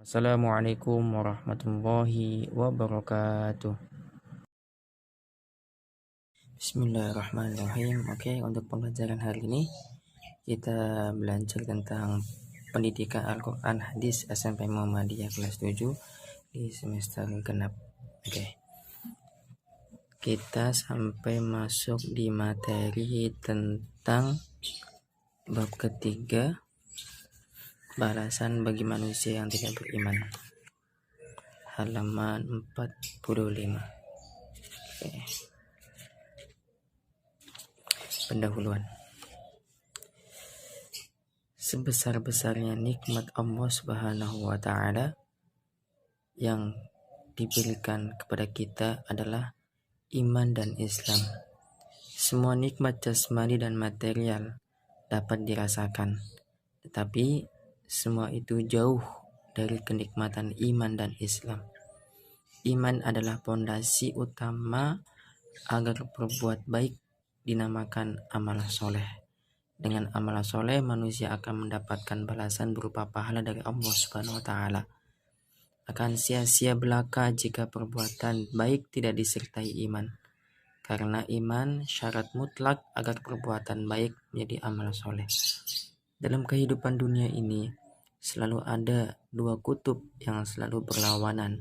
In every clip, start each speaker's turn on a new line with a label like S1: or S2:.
S1: Assalamualaikum warahmatullahi wabarakatuh. Bismillahirrahmanirrahim. Oke, untuk pembelajaran hari ini kita belajar tentang pendidikan Al-Quran Hadis SMP Muhammadiyah kelas 7 di semester genap. Oke, kita sampai masuk di materi tentang bab ketiga, balasan bagi manusia yang tidak beriman, halaman 45. Oke. Pendahuluan. Sebesar-besarnya nikmat Allah Subhanahu wa Ta'ala yang diberikan kepada kita adalah iman dan Islam. Semua nikmat jasmani dan material dapat dirasakan, tetapi semua itu jauh dari kenikmatan iman dan Islam. Iman adalah pondasi utama agar berbuat baik dinamakan amal soleh. Dengan amal soleh manusia akan mendapatkan balasan berupa pahala dari Allah Subhanahu wa Ta'ala. Akan sia-sia belaka jika perbuatan baik tidak disertai iman, karena iman syarat mutlak agar perbuatan baik menjadi amal soleh. Dalam kehidupan dunia ini selalu ada dua kutub yang selalu berlawanan,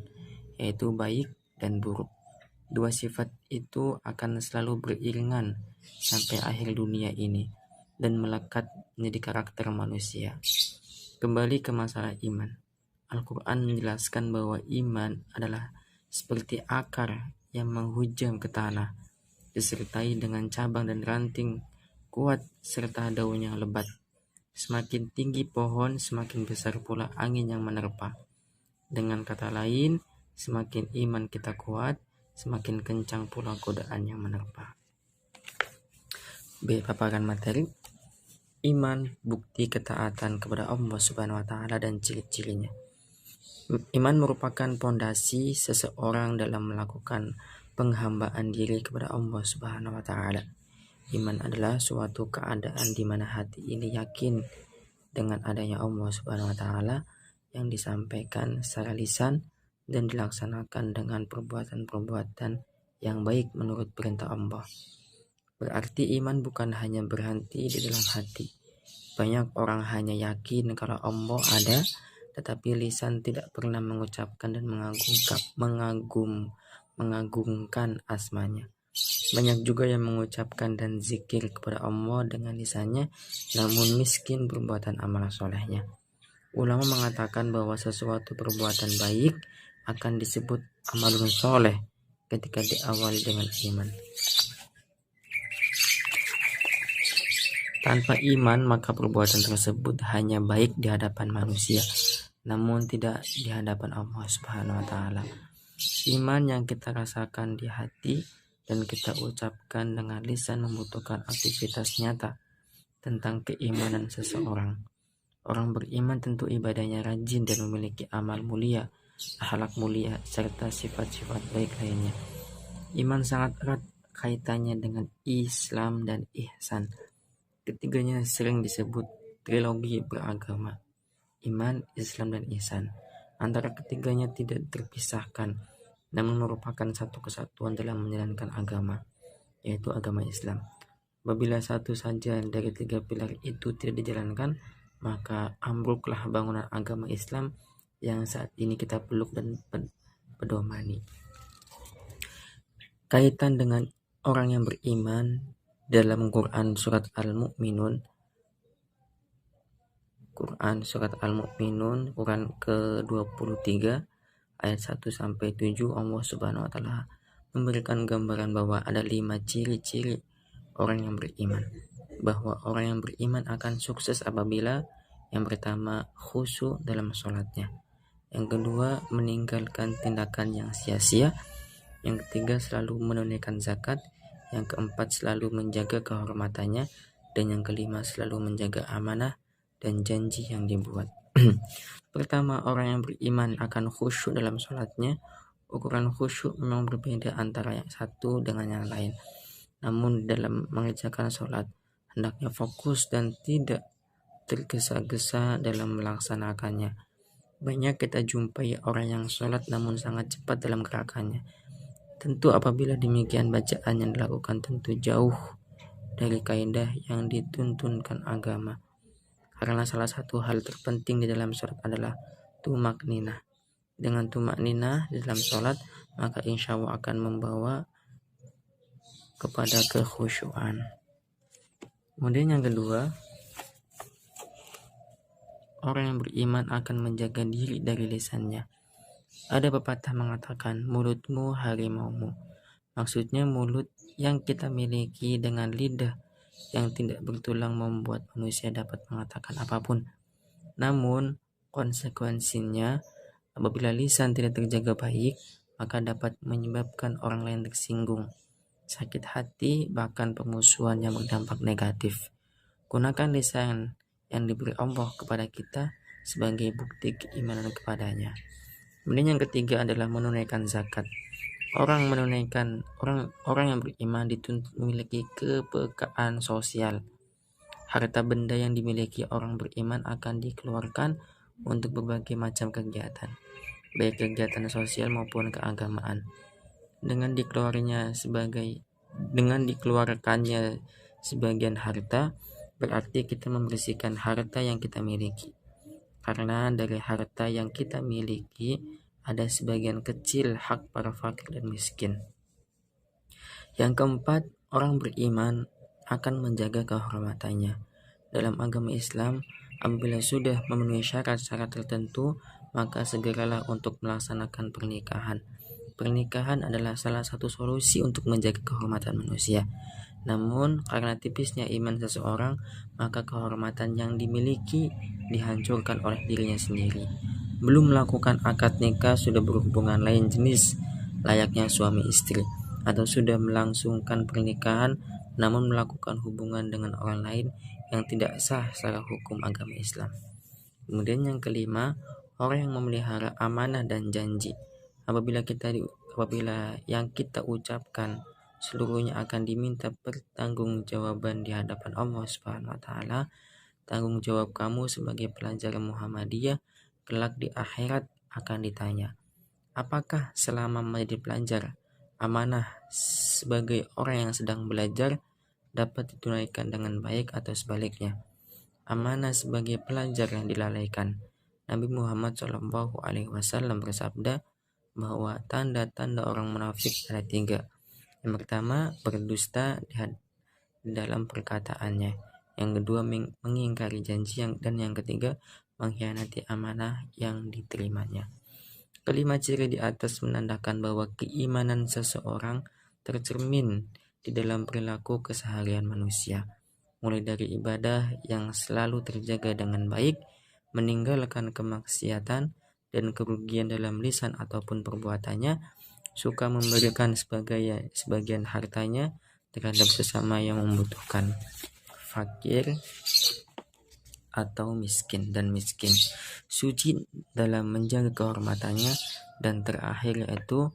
S1: yaitu baik dan buruk. Dua sifat itu akan selalu beriringan sampai akhir dunia ini dan melekat menjadi karakter manusia. Kembali ke masalah iman. Al-Quran menjelaskan bahwa iman adalah seperti akar yang menghujam ke tanah, disertai dengan cabang dan ranting kuat serta daun yang lebat. Semakin tinggi pohon, semakin besar pula angin yang menerpa. Dengan kata lain, semakin iman kita kuat, semakin kencang pula godaan yang menerpa. B. Paparan materi. Iman, bukti ketaatan kepada Allah Subhanahu wa Ta'ala dan ciri-cirinya. Iman merupakan pondasi seseorang dalam melakukan penghambaan diri kepada Allah Subhanahu wa Ta'ala. Iman adalah suatu keadaan di mana hati ini yakin dengan adanya Allah Subhanahu wa Ta'ala yang disampaikan secara lisan dan dilaksanakan dengan perbuatan-perbuatan yang baik menurut perintah Allah. Berarti iman bukan hanya berhenti di dalam hati. Banyak orang hanya yakin kalau Allah ada, tetapi lisan tidak pernah mengucapkan dan mengagungkan asmanya. Banyak juga yang mengucapkan dan zikir kepada Allah dengan lisannya, namun miskin perbuatan amal solehnya. Ulama mengatakan bahwa sesuatu perbuatan baik akan disebut amalun soleh ketika diawali dengan iman. Tanpa iman maka perbuatan tersebut hanya baik di hadapan manusia, namun tidak di hadapan Allah Subhanahu wa Ta'ala. Iman yang kita rasakan di hati dan kita ucapkan dengan lisan membutuhkan aktivitas nyata tentang keimanan seseorang. Orang beriman tentu ibadahnya rajin dan memiliki amal mulia, akhlak mulia, serta sifat-sifat baik lainnya. Iman sangat erat kaitannya dengan Islam dan ihsan. Ketiganya sering disebut trilogi beragama. Iman, Islam, dan ihsan. Antara ketiganya tidak terpisahkan, namun merupakan satu kesatuan dalam menjalankan agama, yaitu agama Islam. Apabila satu saja dari tiga pilar itu tidak dijalankan, maka ambruklah bangunan agama Islam yang saat ini kita peluk dan pedomani. Kaitan dengan orang yang beriman dalam Quran surat Al-Mu'minun, Quran ke-23 ayat 1-7, Allah Subhanahu wa Ta'ala memberikan gambaran bahwa ada 5 ciri-ciri orang yang beriman, bahwa orang yang beriman akan sukses apabila yang pertama khusyuk dalam sholatnya, yang kedua meninggalkan tindakan yang sia-sia, yang ketiga selalu menunaikan zakat, yang keempat selalu menjaga kehormatannya, dan yang kelima selalu menjaga amanah dan janji yang dibuat. Pertama, orang yang beriman akan khusyuk dalam sholatnya. Ukuran khusyuk memang berbeda antara yang satu dengan yang lain. Namun dalam mengerjakan sholat, hendaknya fokus dan tidak tergesa-gesa dalam melaksanakannya. Banyak kita jumpai orang yang sholat namun sangat cepat dalam gerakannya. Tentu apabila demikian bacaan yang dilakukan tentu jauh dari kaidah yang dituntunkan agama. Karena salah satu hal terpenting di dalam sholat adalah tumak ninah. Dengan tumak ninah di dalam sholat, maka insya Allah akan membawa kepada kekhusyuan. Kemudian yang kedua, orang yang beriman akan menjaga diri dari lisannya. Ada pepatah mengatakan, mulutmu harimaumu. Maksudnya mulut yang kita miliki dengan lidah yang tidak bertulang membuat manusia dapat mengatakan apapun. Namun, konsekuensinya apabila lisan tidak terjaga baik, maka dapat menyebabkan orang lain tersinggung, sakit hati, bahkan permusuhan yang berdampak negatif. Gunakan lisan yang diberi Allah kepada kita sebagai bukti keimanan kepadanya. Kemudian yang ketiga adalah menunaikan zakat. Orang yang beriman dituntut memiliki kepekaan sosial. Harta benda yang dimiliki orang beriman akan dikeluarkan untuk berbagai macam kegiatan, baik kegiatan sosial maupun keagamaan. Dengan dikeluarkannya sebagian harta, berarti kita membersihkan harta yang kita miliki. Karena dari harta yang kita miliki ada sebagian kecil hak para fakir dan miskin. Yang keempat, orang beriman akan menjaga kehormatannya. Dalam agama Islam, apabila sudah memenuhi syarat-syarat tertentu, maka segeralah untuk melaksanakan pernikahan. Pernikahan adalah salah satu solusi untuk menjaga kehormatan manusia. Namun, karena tipisnya iman seseorang, maka kehormatan yang dimiliki dihancurkan oleh dirinya sendiri. Belum melakukan akad nikah sudah berhubungan lain jenis layaknya suami istri, atau sudah melangsungkan pernikahan namun melakukan hubungan dengan orang lain yang tidak sah secara hukum agama Islam. Kemudian yang kelima, orang yang memelihara amanah dan janji. Apabila yang kita ucapkan seluruhnya akan diminta pertanggungjawaban di hadapan Allah Subhanahu wa taala. Tanggung jawab kamu sebagai pelajar Muhammadiyah kelak di akhirat akan ditanya, apakah selama menjadi pelajar amanah sebagai orang yang sedang belajar dapat ditunaikan dengan baik atau sebaliknya? Amanah sebagai pelajar yang dilalaikan. Nabi Muhammad SAW bersabda bahwa tanda-tanda orang munafik ada 3. Yang pertama, berdusta di dalam perkataannya. Yang kedua, mengingkari janji, dan yang ketiga, mengkhianati amanah yang diterimanya. Kelima ciri di atas menandakan bahwa keimanan seseorang tercermin di dalam perilaku keseharian manusia, mulai dari ibadah yang selalu terjaga dengan baik, meninggalkan kemaksiatan dan kerugian dalam lisan ataupun perbuatannya, suka memberikan sebagian hartanya terhadap sesama yang membutuhkan, fakir atau miskin, suci dalam menjaga kehormatannya, dan terakhir yaitu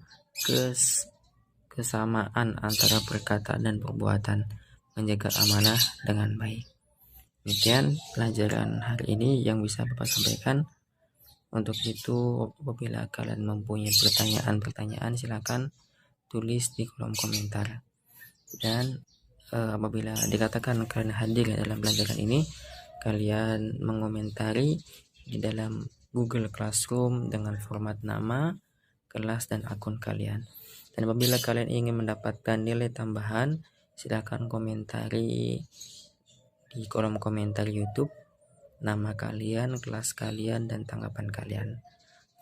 S1: kesamaan antara perkataan dan perbuatan, menjaga amanah dengan baik. Demikian pelajaran hari ini yang bisa Bapak sampaikan. Untuk itu, apabila kalian mempunyai pertanyaan silakan tulis di kolom komentar. Dan apabila dikatakan kalian hadir dalam pelajaran ini, kalian mengomentari di dalam Google Classroom dengan format nama, kelas, dan akun kalian. Dan apabila kalian ingin mendapatkan nilai tambahan, silakan komentari di kolom komentar YouTube nama kalian, kelas kalian, dan tanggapan kalian.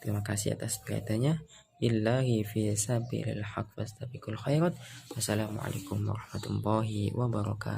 S1: Terima kasih atas perhatiannya. Billahi fi sabilil haq fastabiqul khairat. Wassalamualaikum warahmatullahi wabarakatuh.